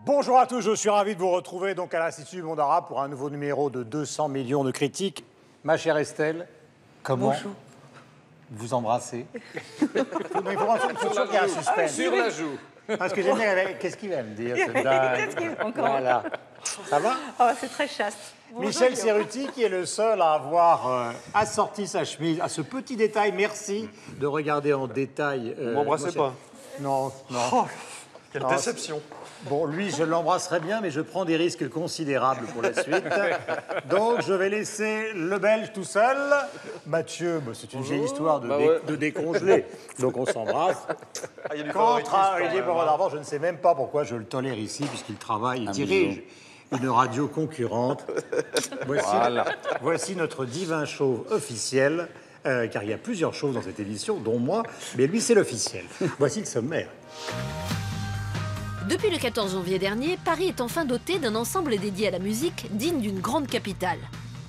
Bonjour à tous, je suis ravi de vous retrouver donc à l'Institut Monde Arabe pour un nouveau numéro de 200 millions de critiques. Ma chère Estelle, comment vous embrassez? Il faut toujours qu'il y ait un suspense. Sur la joue. Parce que j'aime bien, qu'est-ce qu'il va me dire cette dame? Voilà. Ça va? Oh, c'est très chaste. Bonjour, Michel Guillaume. Cerruti, qui est le seul à avoir assorti sa chemise à ce petit détail. Merci de regarder en détail. Vous m'embrassez pas? Non, non. Oh, quelle Non, déception. Bon, lui, je l'embrasserai bien, mais je prends des risques considérables pour la suite. Donc, je vais laisser le Belge tout seul. Mathieu, bah, c'est une vieille histoire de décongeler. Donc, on s'embrasse. Ah, il y a du Quant favoritisme, à quand Olivier même, hein. Borodarbon, je ne sais même pas pourquoi je le tolère ici, puisqu'il travaille, il dirige une radio concurrente. Voici notre divin chauve officiel, car il y a plusieurs chauves dans cette émission, dont moi, mais lui, c'est l'officiel. Voici le sommaire. Depuis le 14 janvier dernier, Paris est enfin doté d'un ensemble dédié à la musique digne d'une grande capitale.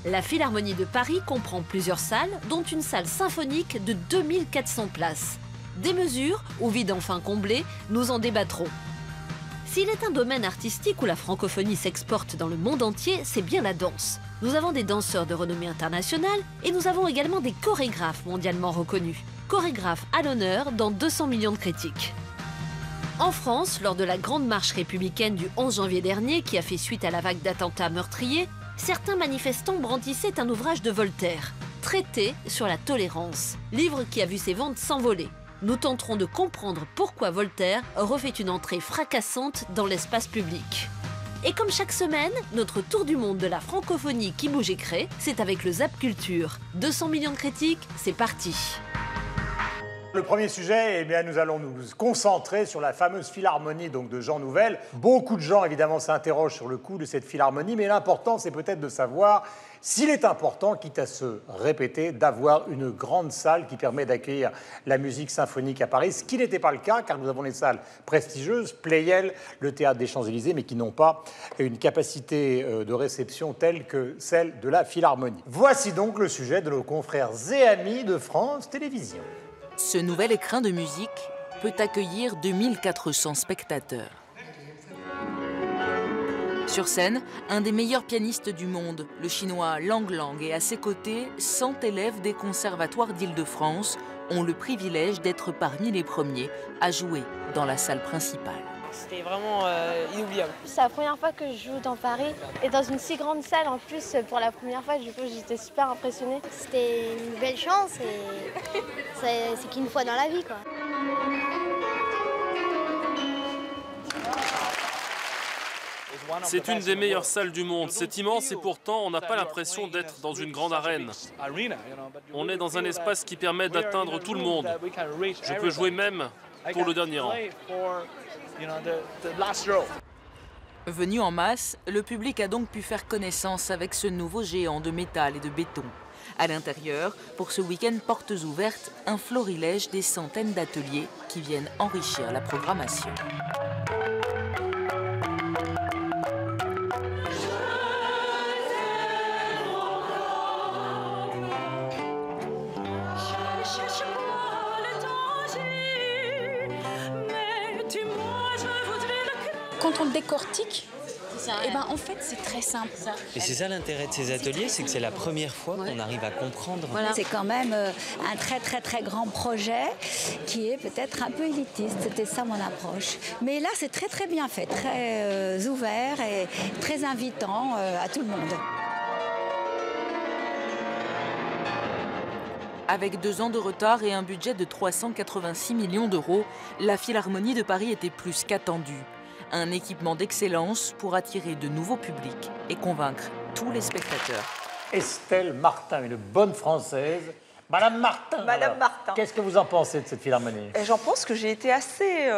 La Philharmonie de Paris comprend plusieurs salles, dont une salle symphonique de 2400 places. Des mesures, ou vides enfin comblés, nous en débattrons. S'il est un domaine artistique où la francophonie s'exporte dans le monde entier, c'est bien la danse. Nous avons des danseurs de renommée internationale et nous avons également des chorégraphes mondialement reconnus. Chorégraphes à l'honneur dans 200 millions de critiques. En France, lors de la grande marche républicaine du 11 janvier dernier, qui a fait suite à la vague d'attentats meurtriers, certains manifestants brandissaient un ouvrage de Voltaire, Traité sur la tolérance, livre qui a vu ses ventes s'envoler. Nous tenterons de comprendre pourquoi Voltaire refait une entrée fracassante dans l'espace public. Et comme chaque semaine, notre tour du monde de la francophonie qui bouge et crée, c'est avec le Zap Culture. 200 millions de critiques, c'est parti. Le premier sujet, eh bien, nous allons nous concentrer sur la fameuse philharmonie donc, de Jean Nouvel. Beaucoup de gens, évidemment, s'interrogent sur le coût de cette philharmonie, mais l'important, c'est peut-être de savoir s'il est important, quitte à se répéter, d'avoir une grande salle qui permet d'accueillir la musique symphonique à Paris, ce qui n'était pas le cas, car nous avons des salles prestigieuses, Pleyel, le Théâtre des Champs-Élysées, mais qui n'ont pas une capacité de réception telle que celle de la philharmonie. Voici donc le sujet de nos confrères et amis de France Télévisions. Ce nouvel écrin de musique peut accueillir 2400 spectateurs. Sur scène, un des meilleurs pianistes du monde, le chinois Lang Lang, et à ses côtés, 100 élèves des conservatoires d'Île-de-France ont le privilège d'être parmi les premiers à jouer dans la salle principale. C'était vraiment inoubliable. C'est la première fois que je joue dans Paris et dans une si grande salle en plus pour la première fois. Du coup, j'étais super impressionnée. C'était une belle chance et c'est qu'une fois dans la vie, quoi. C'est une des meilleures salles du monde. C'est immense et pourtant, on n'a pas l'impression d'être dans une grande arène. On est dans un espace qui permet d'atteindre tout le monde. Je peux jouer même pour le dernier rang. Venu en masse, le public a donc pu faire connaissance avec ce nouveau géant de métal et de béton. À l'intérieur, pour ce week-end portes ouvertes, un florilège des centaines d'ateliers qui viennent enrichir la programmation. Quand on le décortique, eh ben, en fait, c'est très simple. Et c'est ça l'intérêt de ces ateliers, c'est que c'est la première fois qu'on arrive à comprendre. Voilà. C'est quand même un très grand projet qui est peut-être un peu élitiste. C'était ça mon approche. Mais là, c'est très bien fait, très ouvert et très invitant à tout le monde. Avec 2 ans de retard et un budget de 386 millions d'euros, la Philharmonie de Paris était plus qu'attendue. Un équipement d'excellence pour attirer de nouveaux publics et convaincre tous les spectateurs Estelle Martin, une bonne Française. Madame Martin, Madame Martin. Qu'est-ce que vous en pensez de cette philharmonie? J'en pense que j'ai été assez,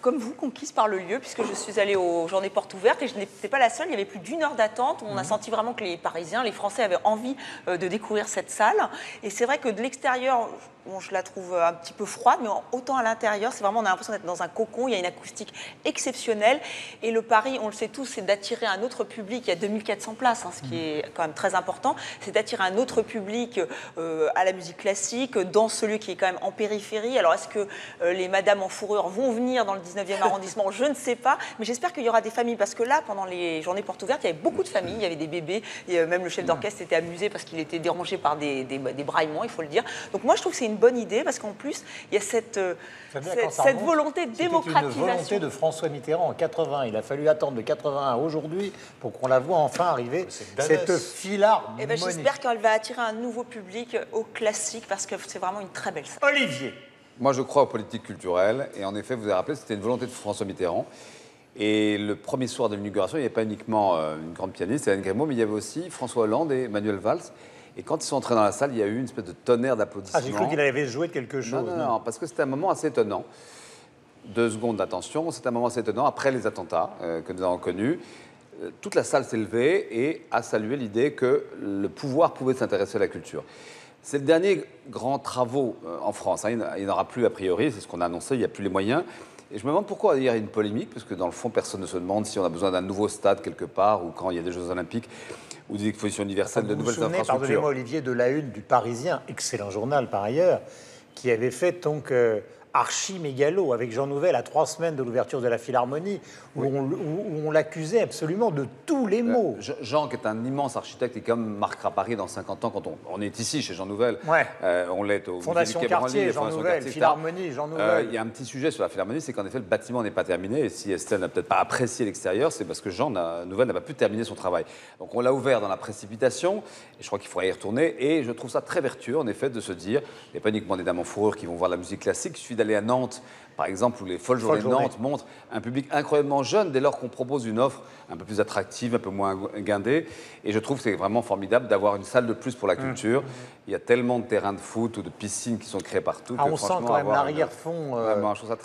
comme vous, conquise par le lieu, puisque je suis allée aux Journées Portes Ouvertes et je n'étais pas la seule. Il y avait plus d'1 heure d'attente. On a senti vraiment que les Parisiens, les Français avaient envie de découvrir cette salle. Et c'est vrai que de l'extérieur, bon, je la trouve un petit peu froide, mais autant à l'intérieur, c'est vraiment, on a l'impression d'être dans un cocon. Il y a une acoustique exceptionnelle. Et le pari, on le sait tous, c'est d'attirer un autre public. Il y a 2400 places, ce qui est quand même très important. C'est d'attirer un autre public à la musique classique, dans ce lieu qui est quand même en périphérie. Alors, est-ce que les madames en fourrure vont venir dans le 19e arrondissement? Je ne sais pas, mais j'espère qu'il y aura des familles, parce que là, pendant les Journées Portes Ouvertes, il y avait beaucoup de familles, il y avait des bébés, et même le chef d'orchestre s'était amusé parce qu'il était dérangé par des braillements, il faut le dire. Donc moi, je trouve que c'est une bonne idée, parce qu'en plus, il y a cette volonté de démocratisation. C'était une volonté de François Mitterrand en 80. Il a fallu attendre de 81 à aujourd'hui pour qu'on la voit enfin arriver, cette philharmonie. Eh ben, j'espère qu'elle va attirer un nouveau public au classique, parce que c'est vraiment une très belle salle. Olivier. Moi, je crois aux politiques culturelles. Et en effet, vous avez rappelé, c'était une volonté de François Mitterrand. Et le premier soir de l'inauguration, il n'y avait pas uniquement une grande pianiste, Hélène Grimaud, mais il y avait aussi François Hollande et Manuel Valls. Et quand ils sont entrés dans la salle, il y a eu une espèce de tonnerre d'applaudissements. Ah, j'ai cru qu'il avait joué quelque chose. Non, parce que c'était un moment assez étonnant. 2 secondes d'attention, c'est un moment assez étonnant. Après les attentats que nous avons connus, toute la salle s'est levée et a salué l'idée que le pouvoir pouvait s'intéresser à la culture. C'est le dernier grand travaux en France. Il n'y en aura plus a priori, c'est ce qu'on a annoncé, il n'y a plus les moyens. Et je me demande pourquoi il y a une polémique, parce que dans le fond, personne ne se demande si on a besoin d'un nouveau stade quelque part, ou quand il y a des Jeux Olympiques, ou des expositions universelles de nouvelles infrastructures. Pardonnez-moi, Olivier, de la une du Parisien, excellent journal par ailleurs, qui avait fait donc archi-mégalo avec Jean Nouvel à 3 semaines de l'ouverture de la Philharmonie, où on l'accusait absolument de tous les maux. Jean, qui est un immense architecte et qui comme marquera Paris dans 50 ans, quand on est ici chez Jean Nouvel, on l'est au Fondation Cartier, Jean Nouvel, Philharmonie, Jean Nouvel. Il y a un petit sujet sur la Philharmonie, c'est qu'en effet, le bâtiment n'est pas terminé. Et si Estelle n'a peut-être pas apprécié l'extérieur, c'est parce que Jean Nouvel n'a pas pu terminer son travail. Donc on l'a ouvert dans la précipitation, et je crois qu'il faudra y retourner. Et je trouve ça très vertueux, en effet, de se dire, il n'y a pas uniquement des dames en fourrure qui vont voir la musique classique, il suffit d'aller à Nantes, par exemple, où les Folles Journées de Nantes montrent un public incroyablement jeune dès lors qu'on propose une offre un peu plus attractive, un peu moins guindée. Et je trouve que c'est vraiment formidable d'avoir une salle de plus pour la culture. Il y a tellement de terrains de foot ou de piscines qui sont créés partout. On sent quand même l'arrière-fond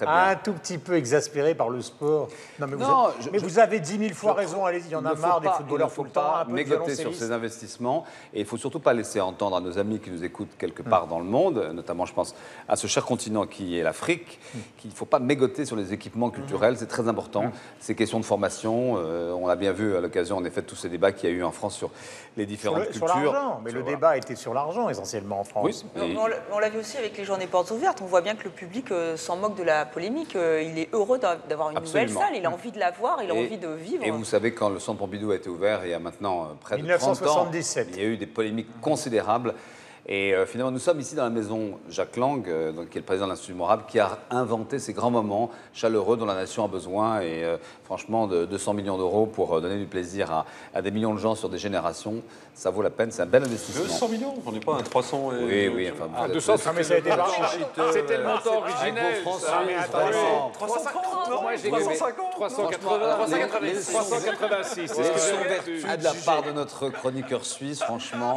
un tout petit peu exaspéré par le sport. Non, mais vous avez 10 000 fois raison, allez-y, il y en a marre des footballeurs tout le temps. Il ne faut pas mégoter sur ces investissements. Et il ne faut surtout pas laisser entendre à nos amis qui nous écoutent quelque part dans le monde, notamment je pense à ce cher continent qui est l'Afrique, qu'il ne faut pas mégoter sur les équipements culturels, c'est très important. Ces questions de formation, on a bien vu à l'occasion en effet de tous ces débats qu'il y a eu en France sur les différentes cultures. Sur l'argent, mais le débat était sur l'argent essentiellement en France. Oui, on l'a vu aussi avec les Journées Portes Ouvertes, on voit bien que le public s'en moque de la polémique, il est heureux d'avoir une nouvelle salle, il a envie de la voir, il a envie de vivre. Et vous savez, quand le Centre Pompidou a été ouvert, il y a maintenant près de 1977. 30 ans, il y a eu des polémiques considérables. Et finalement, nous sommes ici dans la maison Jacques Lang, qui est le président de l'Institut Morabe, qui a inventé ces grands moments chaleureux dont la nation a besoin. Et franchement, de 200 millions d'euros pour donner du plaisir à des millions de gens sur des générations, ça vaut la peine. C'est un bel investissement. 200 millions. On n'est pas à 300 et... Oui. Enfin, 200, mais ça a été c'était le montant originel. 350. Moi, j'ai 386. 386. C'est de la part de notre chroniqueur suisse, franchement.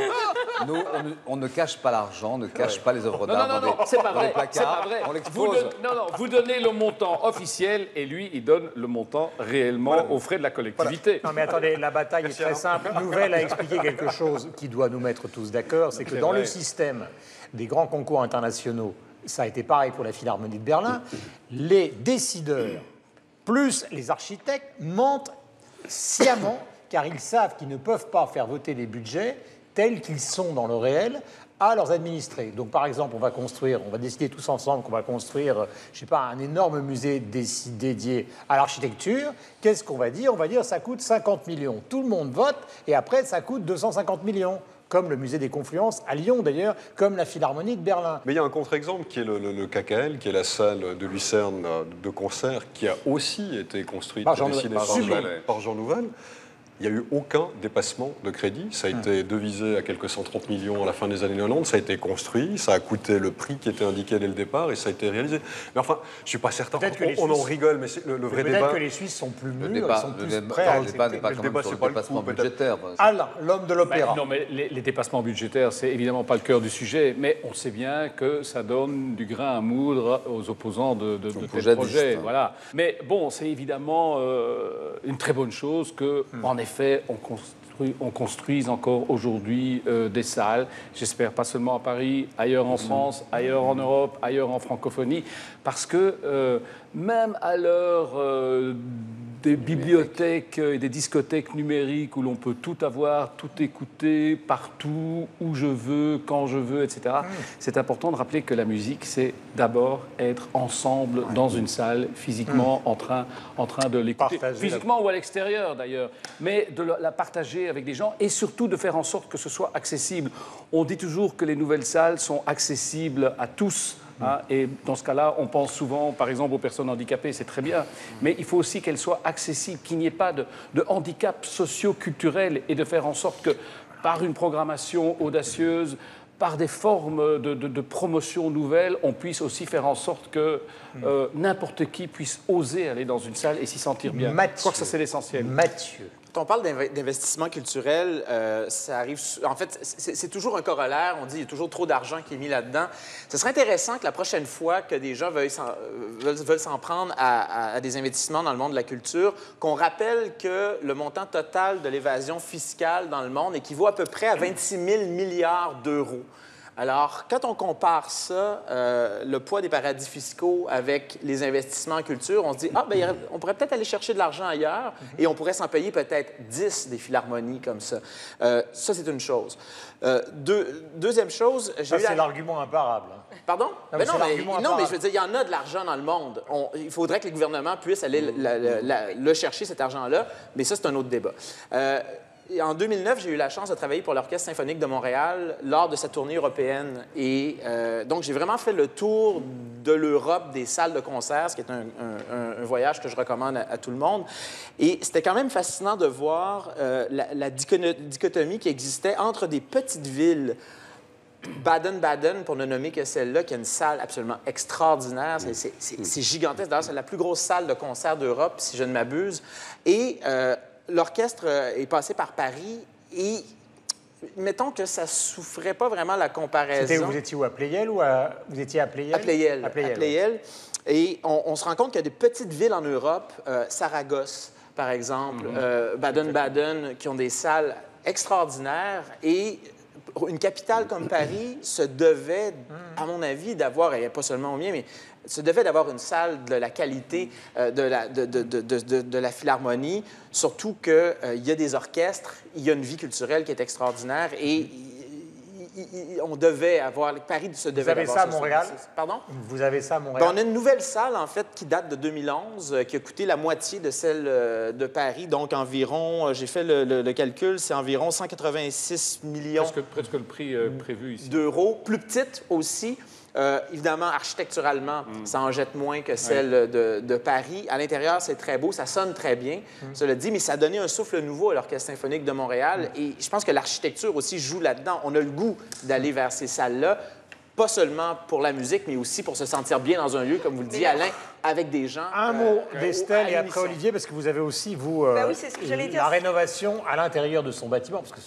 Nous, on ne cache pas l'argent, on ne cache pas les œuvres d'art non, c'est pas vrai. C'est pas vrai. On l'expose. Vous donnez le montant officiel et lui, il donne le montant réellement aux frais de la collectivité. Non mais attendez, la bataille est très simple. Nouvelle a expliqué quelque chose qui doit nous mettre tous d'accord, c'est que dans le système des grands concours internationaux, ça a été pareil pour la Philharmonie de Berlin, les décideurs plus les architectes mentent sciemment car ils savent qu'ils ne peuvent pas faire voter les budgets tels qu'ils sont dans le réel à leurs administrés. Donc, par exemple, on va décider tous ensemble qu'on va construire, je sais pas, un énorme musée dédié à l'architecture. Qu'est-ce qu'on va dire? On va dire ça coûte 50 millions. Tout le monde vote et après, ça coûte 250 millions. Comme le musée des Confluences à Lyon d'ailleurs, comme la Philharmonie de Berlin. Mais il y a un contre-exemple qui est le KKL, qui est la salle de Lucerne de concert, qui a aussi été construite et dessinée par Jean Nouvel. il n'y a eu aucun dépassement de crédit. Ça a été devisé à quelques 130 millions à la fin des années 90. Ça a été construit, ça a coûté le prix qui était indiqué dès le départ et ça a été réalisé. Mais enfin, je ne suis pas certain. On en rigole, mais c'est le vrai débat. Peut-être que les Suisses sont plus mûrs, ils sont plus prêts à accepter. Le débat n'est pas comme sur le dépassement budgétaire. Alain, l'homme de l'opéra. Non, mais les dépassements budgétaires, c'est évidemment pas le cœur du sujet, mais on sait bien que ça donne du grain à moudre aux opposants de tel projet. Voilà. Mais bon, c'est évidemment une très bonne chose que, en effet, on construise encore aujourd'hui des salles. J'espère pas seulement à Paris, ailleurs en France, ailleurs en Europe, ailleurs en francophonie, parce que même à l'heure des bibliothèques et des discothèques numériques où l'on peut tout avoir, tout écouter, partout, où je veux, quand je veux, etc. C'est important de rappeler que la musique, c'est d'abord être ensemble dans une salle, physiquement en train de l'écouter. Physiquement ou à l'extérieur d'ailleurs, mais de la partager avec des gens et surtout de faire en sorte que ce soit accessible. On dit toujours que les nouvelles salles sont accessibles à tous. Et dans ce cas-là, on pense souvent, par exemple, aux personnes handicapées, c'est très bien, mais il faut aussi qu'elles soient accessibles, qu'il n'y ait pas de handicap socio-culturel et de faire en sorte que, par une programmation audacieuse, par des formes de promotion nouvelles, on puisse aussi faire en sorte que n'importe qui puisse oser aller dans une salle et s'y sentir bien. Je crois que ça, c'est l'essentiel. Mathieu. Quand on parle d'investissement culturel, ça arrive... En fait, c'est toujours un corollaire. On dit qu'il y a toujours trop d'argent qui est mis là-dedans. Ce serait intéressant que la prochaine fois que des gens veulent s'en prendre à des investissements dans le monde de la culture, qu'on rappelle que le montant total de l'évasion fiscale dans le monde équivaut à peu près à 26 000 milliards d'euros. Alors, quand on compare ça, le poids des paradis fiscaux avec les investissements en culture, on se dit, on pourrait peut-être aller chercher de l'argent ailleurs et on pourrait s'en payer peut-être 10 des philharmonies comme ça. Ça, c'est une chose. Deuxième chose... Ça, c'est l'argument imparable. Pardon? Non, mais je veux dire, il y en a de l'argent dans le monde. Il faudrait que les gouvernements puissent aller le chercher, cet argent-là, mais ça, c'est un autre débat. En 2009, j'ai eu la chance de travailler pour l'Orchestre symphonique de Montréal lors de sa tournée européenne. Et donc, j'ai vraiment fait le tour de l'Europe, des salles de concert, ce qui est un voyage que je recommande à tout le monde. Et c'était quand même fascinant de voir la dichotomie qui existait entre des petites villes, Baden-Baden, pour ne nommer que celle-là, qui a une salle absolument extraordinaire. C'est gigantesque. D'ailleurs, c'est la plus grosse salle de concert d'Europe, si je ne m'abuse. Et... l'orchestre est passé par Paris et mettons que ça souffrait pas vraiment la comparaison. Vous étiez où, à Pleyel ou vous étiez à Pleyel? À Pleyel. Et on se rend compte qu'il y a des petites villes en Europe, Saragosse, par exemple, Baden-Baden, qui ont des salles extraordinaires et une capitale comme Paris se devait, à mon avis, d'avoir, et pas seulement au mien, mais se devait d'avoir une salle de la qualité de la Philharmonie, surtout qu'il y a des orchestres, il y a une vie culturelle qui est extraordinaire et on devait avoir... Paris se devait d'avoir... Vous avez ça à Montréal? Pardon? Vous avez ça à Montréal? On a une nouvelle salle, en fait, qui date de 2011, qui a coûté la moitié de celle de Paris, donc environ, j'ai fait le calcul, c'est environ 186 millions... Presque le prix prévu ici. ...d'euros, plus petite aussi. Évidemment, architecturalement, ça en jette moins que celle de Paris. À l'intérieur, c'est très beau, ça sonne très bien, cela dit, mais ça a donné un souffle nouveau à l'Orchestre symphonique de Montréal. Et je pense que l'architecture aussi joue là-dedans. On a le goût d'aller vers ces salles-là, pas seulement pour la musique, mais aussi pour se sentir bien dans un lieu, comme vous le dites, Alain, avec des gens. Un mot d'Estelle et après Olivier, parce que vous avez aussi, vous, c'est ce que j'allais dire. la rénovation à l'intérieur de son bâtiment, parce que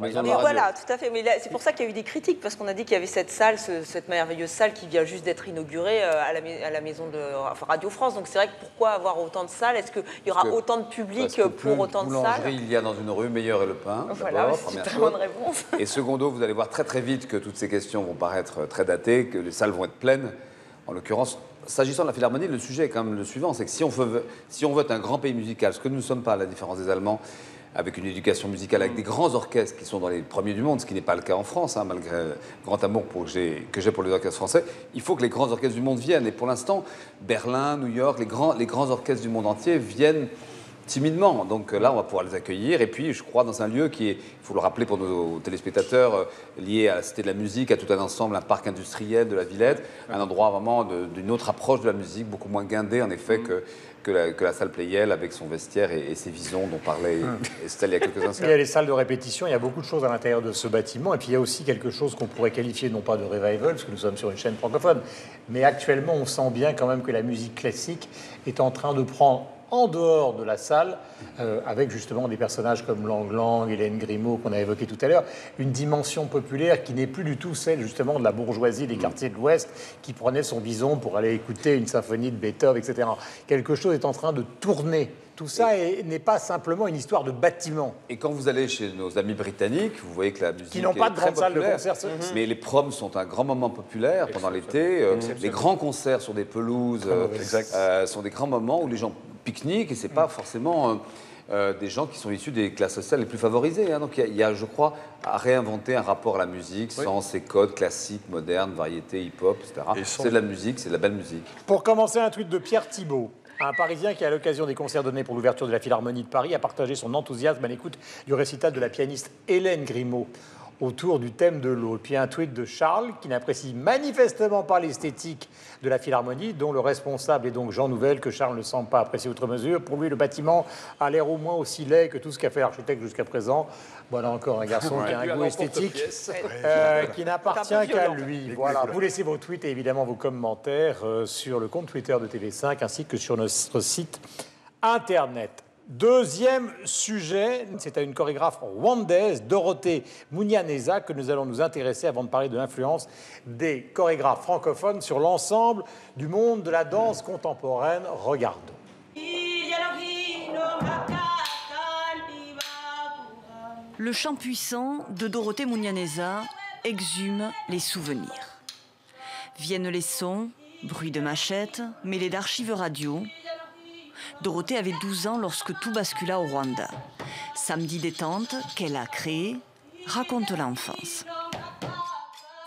mais voilà, tout à fait. Mais c'est pour ça qu'il y a eu des critiques, parce qu'on a dit qu'il y avait cette salle, cette merveilleuse salle qui vient juste d'être inaugurée à la maison de Radio France. Donc c'est vrai que pourquoi avoir autant de salles? Est-ce qu'il y aura autant de public pour autant de salles? Il y a dans une rue, meilleur est le pain. Voilà, c'est une bonne réponse. Et secondo, vous allez voir très très vite que toutes ces questions vont paraître très datées, que les salles vont être pleines. En l'occurrence, s'agissant de la Philharmonie, le sujet est quand même le suivant, c'est que si on veut être un grand pays musical, ce que nous ne sommes pas, à la différence des Allemands, avec une éducation musicale, avec des grands orchestres qui sont dans les premiers du monde, ce qui n'est pas le cas en France, malgré le grand amour que j'ai pour les orchestres français, il faut que les grands orchestres du monde viennent. Et pour l'instant, Berlin, New York, les grands orchestres du monde entier viennent timidement. Donc là, on va pouvoir les accueillir. Et puis, je crois, dans un lieu qui est, il faut le rappeler pour nos téléspectateurs, lié à la Cité de la Musique, à tout un ensemble, un parc industriel de la Villette, un endroit vraiment d'une autre approche de la musique, beaucoup moins guindé, en effet, que la salle Pleyel, avec son vestiaire et ses visions dont parlait Estelle il y a quelques instants. Il y a les salles de répétition, il y a beaucoup de choses à l'intérieur de ce bâtiment. Et puis, il y a aussi quelque chose qu'on pourrait qualifier, non pas de revival, parce que nous sommes sur une chaîne francophone, mais actuellement, on sent bien quand même que la musique classique est en train de prendre en dehors de la salle, avec justement des personnages comme Lang Lang, Hélène Grimaud, qu'on a évoqué tout à l'heure, une dimension populaire qui n'est plus du tout celle justement de la bourgeoisie des quartiers de l'Ouest qui prenait son bison pour aller écouter une symphonie de Beethoven, etc. Quelque chose est en train de tourner. Tout ça n'est pas simplement une histoire de bâtiment. Et quand vous allez chez nos amis britanniques, vous voyez que la musique qui n'ont pas de grande salle de concert. Mais les proms sont un grand moment populaire pendant l'été. Les grands concerts sur des pelouses sont des grands moments où les gens pique-nique et c'est pas forcément des gens qui sont issus des classes sociales les plus favorisées. Donc il y a, je crois, à réinventer un rapport à la musique sans ses codes classiques, modernes, variétés, hip-hop, etc. C'est de la musique, c'est de la belle musique. Pour commencer, un tweet de Pierre Thibault. Un Parisien qui, à l'occasion des concerts donnés pour l'ouverture de la Philharmonie de Paris, a partagé son enthousiasme à l'écoute du récital de la pianiste Hélène Grimaud autour du thème de l'eau. Puis un tweet de Charles qui n'apprécie manifestement pas l'esthétique de la Philharmonie, dont le responsable est donc Jean Nouvel, que Charles ne semble pas apprécier outre mesure. Pour lui, le bâtiment a l'air au moins aussi laid que tout ce qu'a fait l'architecte jusqu'à présent. Voilà encore un garçon qui a un goût esthétique qui n'appartient qu'à lui. Voilà. Vous laissez vos tweets et évidemment vos commentaires sur le compte Twitter de TV5 ainsi que sur notre site internet. Deuxième sujet, c'est à une chorégraphe rwandaise, Dorothée Munyaneza, que nous allons nous intéresser avant de parler de l'influence des chorégraphes francophones sur l'ensemble du monde de la danse contemporaine. Regardons. Le chant puissant de Dorothée Munyaneza exhume les souvenirs. Viennent les sons, bruits de machettes, mêlés d'archives radio. Dorothée avait 12 ans lorsque tout bascula au Rwanda. Samedi détente, qu'elle a créé, raconte l'enfance.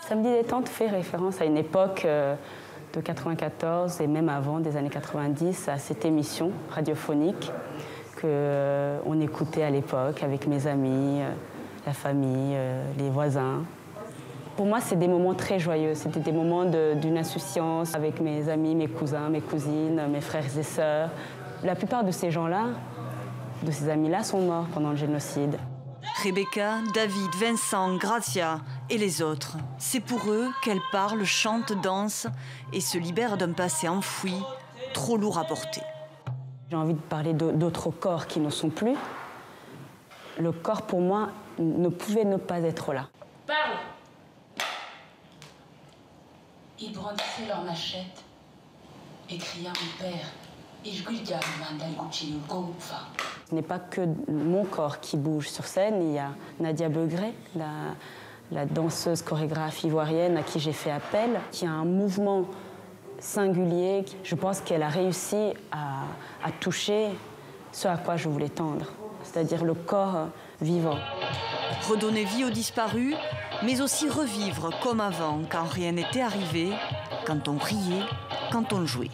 Samedi détente fait référence à une époque de 94 et même avant, des années 90, à cette émission radiophonique qu'on écoutait à l'époque avec mes amis, la famille, les voisins. Pour moi, c'est des moments très joyeux. C'était des moments d'une insouciance avec mes amis, mes cousins, mes cousines, mes frères et sœurs. La plupart de ces gens-là, de ces amis-là, sont morts pendant le génocide. Rebecca, David, Vincent, Gracia et les autres. C'est pour eux qu'elle parle, chante, danse et se libère d'un passé enfoui, trop lourd à porter. J'ai envie de parler d'autres corps qui ne sont plus. Le corps, pour moi, ne pouvait ne pas être là. Parle! Ils brandissaient leurs machettes et criaient mon père. Ce n'est pas que mon corps qui bouge sur scène, il y a Nadia Begré, la danseuse chorégraphe ivoirienne à qui j'ai fait appel, qui a un mouvement singulier. Je pense qu'elle a réussi à toucher ce à quoi je voulais tendre, c'est-à-dire le corps vivant. Redonner vie aux disparus, mais aussi revivre comme avant, quand rien n'était arrivé, quand on riait, quand on jouait.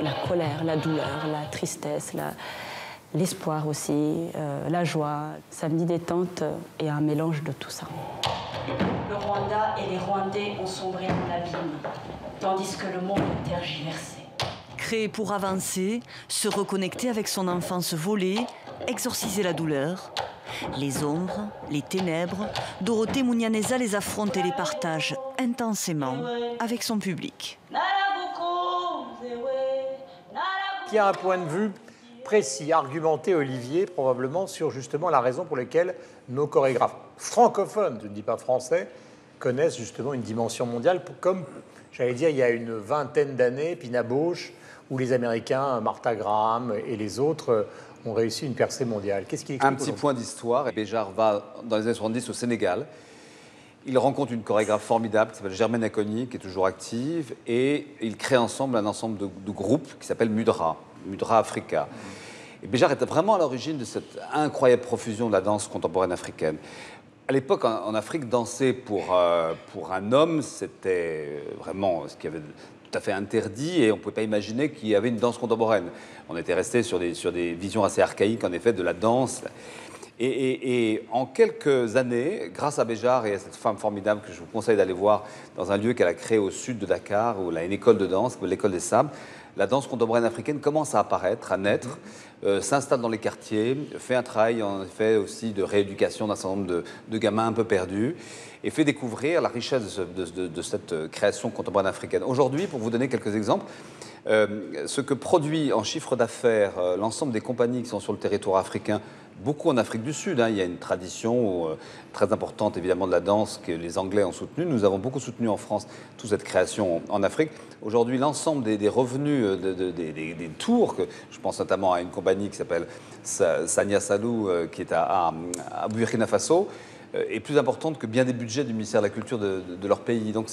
La colère, la douleur, la tristesse, l'espoir aussi, la joie. Samedi détente est un mélange de tout ça. Le Rwanda et les Rwandais ont sombré dans l'abîme, tandis que le monde est tergiversé. Créer pour avancer, se reconnecter avec son enfance volée, exorciser la douleur. Les ombres, les ténèbres, Dorothée Munyaneza les affronte et les partage intensément avec son public. Qui a un point de vue précis, argumenté, Olivier, probablement, sur justement la raison pour laquelle nos chorégraphes francophones, je ne dis pas français, connaissent justement une dimension mondiale, comme, j'allais dire, il y a une vingtaine d'années, Pina Bausch, où les Américains, Martha Graham et les autres ont réussi une percée mondiale. Qu'est-ce qui explique? Un petit point d'histoire. Béjart va, dans les années 70, au Sénégal. Il rencontre une chorégraphe formidable qui s'appelle Germaine Acogny, qui est toujours active, et ils créent ensemble un ensemble de groupes qui s'appelle Mudra Africa. Et Béjart était vraiment à l'origine de cette incroyable profusion de la danse contemporaine africaine. À l'époque, en Afrique, danser pour un homme, c'était vraiment ce qu'il y avait tout à fait interdit et on ne pouvait pas imaginer qu'il y avait une danse contemporaine. On était resté sur des visions assez archaïques, en effet, de la danse. Et en quelques années, grâce à Béjar et à cette femme formidable que je vous conseille d'aller voir dans un lieu qu'elle a créé au sud de Dakar, où elle a une école de danse, l'école des Sables, la danse contemporaine africaine commence à apparaître, à naître, s'installe dans les quartiers, fait un travail en effet aussi de rééducation d'un certain nombre de gamins un peu perdus et fait découvrir la richesse de cette création contemporaine africaine. Aujourd'hui, pour vous donner quelques exemples, ce que produit en chiffre d'affaires l'ensemble des compagnies qui sont sur le territoire africain, beaucoup en Afrique du Sud, il y a une tradition très importante évidemment de la danse que les Anglais ont soutenue. Nous avons beaucoup soutenu en France toute cette création en Afrique. Aujourd'hui, l'ensemble des revenus des tours, que je pense notamment à une compagnie qui s'appelle Sania Salou, qui est à Burkina Faso, est plus importante que bien des budgets du ministère de la Culture de leur pays. Donc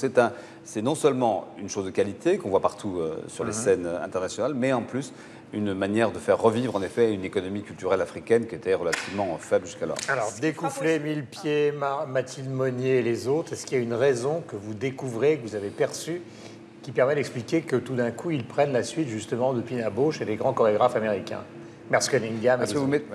c'est non seulement une chose de qualité qu'on voit partout sur les scènes internationales, mais en plus une manière de faire revivre en effet une économie culturelle africaine qui était relativement faible jusqu'alors. Alors, Découflé, Millepieds, Mathilde Monnier et les autres, est-ce qu'il y a une raison que vous découvrez, que vous avez perçue, qui permet d'expliquer que tout d'un coup, ils prennent la suite justement de Pina Bausch et des grands chorégraphes américains? Merce Cunningham,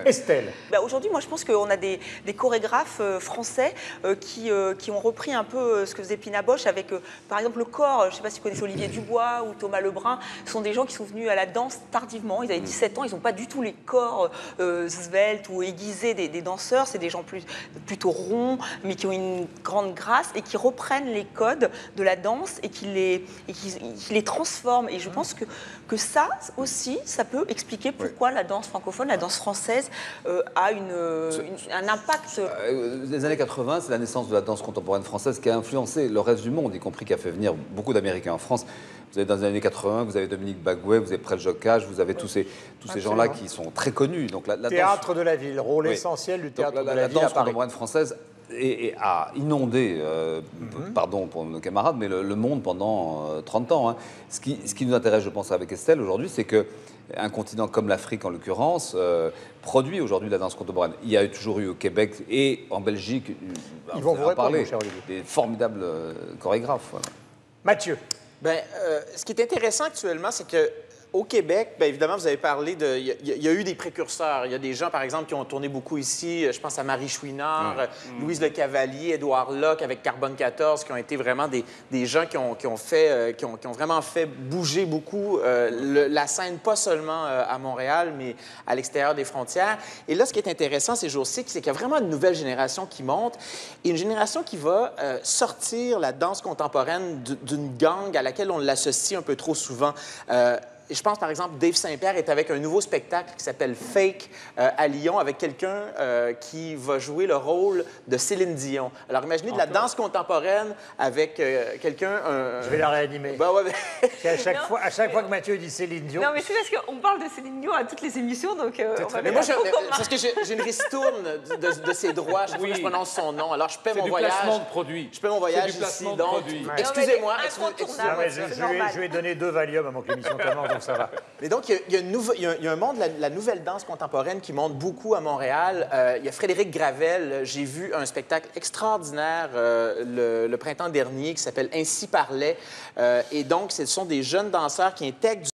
Estelle. Aujourd'hui, moi, je pense qu'on a des chorégraphes français qui ont repris un peu ce que faisait Pina Bausch avec, par exemple, le corps. Je ne sais pas si vous connaissez Olivier Dubois ou Thomas Lebrun. Ce sont des gens qui sont venus à la danse tardivement. Ils avaient 17 ans. Ils n'ont pas du tout les corps sveltes ou aiguisés des danseurs. C'est des gens plutôt ronds, mais qui ont une grande grâce et qui reprennent les codes de la danse et qui les transforment. Et je pense que ça aussi, ça peut expliquer pourquoi la danse francophone, la danse française a un impact. Les années 80, c'est la naissance de la danse contemporaine française qui a influencé le reste du monde, y compris qui a fait venir beaucoup d'Américains en France. Vous avez dans les années 80, vous avez Dominique Baguet, vous avez Prel Jocage, vous avez tous ces gens-là qui sont très connus. Donc la théâtre danse... de la ville, rôle essentiel du théâtre de la ville. La danse contemporaine française a inondé, pardon pour nos camarades, mais le monde pendant 30 ans. Ce qui nous intéresse, je pense, avec Estelle aujourd'hui, c'est qu'un continent comme l'Afrique, en l'occurrence, produit aujourd'hui la danse contemporaine. Il y a toujours eu au Québec et en Belgique, ils vont vous répondre, cher Olivier, des formidables chorégraphes. Voilà. Mathieu. Ce qui est intéressant actuellement, c'est que au Québec, bien évidemment, vous avez parlé de... Il y a eu des précurseurs. Il y a des gens, par exemple, qui ont tourné beaucoup ici. Je pense à Marie Chouinard, Louise Le Cavalier, Édouard Locke avec Carbone 14, qui ont été vraiment des gens qui ont vraiment fait bouger beaucoup la scène, pas seulement à Montréal, mais à l'extérieur des frontières. Et là, ce qui est intéressant ces jours-ci, c'est qu'il y a vraiment une nouvelle génération qui monte et une génération qui va sortir la danse contemporaine d'une gang à laquelle on l'associe un peu trop souvent. Je pense, par exemple, Dave Saint-Pierre est avec un nouveau spectacle qui s'appelle Fake à Lyon, avec quelqu'un qui va jouer le rôle de Céline Dion. Alors, imaginez de la danse contemporaine avec quelqu'un... Je vais la réanimer. À chaque fois que Mathieu dit Céline Dion... Non, mais c'est parce qu'on parle de Céline Dion à toutes les émissions, donc... mais moi, parce que j'ai une ristourne de ses droits, chaque fois que je prononce son nom. Alors, je paie mon voyage... C'est du placement de produit. Je paie mon voyage ici, donc... Excusez-moi. Je vais donner 2 Valium avant que l'émission commence. Donc ça va. Mais donc, il y a un monde, la nouvelle danse contemporaine qui monte beaucoup à Montréal. Il y a Frédéric Gravel. J'ai vu un spectacle extraordinaire le printemps dernier qui s'appelle Ainsi parlait. Et donc, ce sont des jeunes danseurs qui intègrent